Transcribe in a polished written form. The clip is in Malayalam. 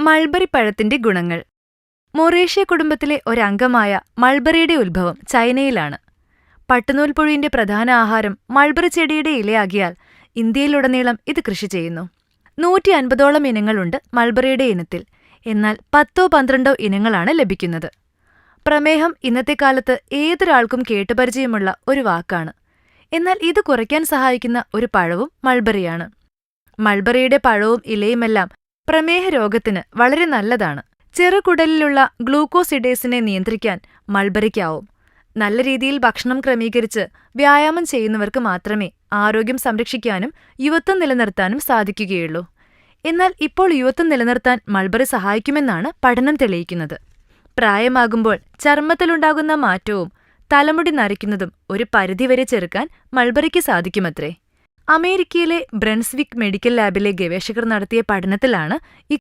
മൾബറി പഴത്തിന്റെ ഗുണങ്ങൾ. മൊറേഷ്യ കുടുംബത്തിലെ ഒരംഗമായ മൾബറിയുടെ ഉത്ഭവം ചൈനയിലാണ്. പട്ടുനൂൽപ്പുഴുവിന്റെ പ്രധാന ആഹാരം മൾബറി ചെടിയുടെ ഇലയാകിയാൽ ഇന്ത്യയിലുടനീളം ഇത് കൃഷി ചെയ്യുന്നു. 150ഓളം ഇനങ്ങളുണ്ട് മൾബറിയുടെ ഇനത്തിൽ. എന്നാൽ 10-12 ഇനങ്ങളാണ് ലഭിക്കുന്നത്. പ്രമേഹം ഇന്നത്തെ കാലത്ത് ഏതൊരാൾക്കും കേട്ടുപരിചയമുള്ള ഒരു വാക്കാണ്. എന്നാൽ ഇത് കുറയ്ക്കാൻ സഹായിക്കുന്ന ഒരു പഴവും മൾബറിയാണ്. മൾബറിയുടെ പഴവും ഇലയുമെല്ലാം പ്രമേഹ രോഗത്തിന് വളരെ നല്ലതാണ്. ചെറുകുടലിലുള്ള ഗ്ലൂക്കോസിഡേസിനെ നിയന്ത്രിക്കാൻ മൾബറിക്കാവും. നല്ല രീതിയിൽ ഭക്ഷണം ക്രമീകരിച്ച് വ്യായാമം ചെയ്യുന്നവർക്ക് മാത്രമേ ആരോഗ്യം സംരക്ഷിക്കാനും യുവത്വം നിലനിർത്താനും സാധിക്കുകയുള്ളൂ. എന്നാൽ ഇപ്പോൾ യുവത്വം നിലനിർത്താൻ മൾബറി സഹായിക്കുമെന്നാണ് പഠനം തെളിയിക്കുന്നത്. പ്രായമാകുമ്പോൾ ചർമ്മത്തിലുണ്ടാകുന്ന മാറ്റവും തലമുടി നരയ്ക്കുന്നതും ഒരു പരിധിവരെ ചെറുക്കാൻ മൾബറിക്ക് സാധിക്കുമത്രേ. അമേരിക്കയിലെ ബ്രൻസ്വിക് മെഡിക്കൽ ലാബിലെ ഗവേഷകർ നടത്തിയ പഠനത്തിലാണ്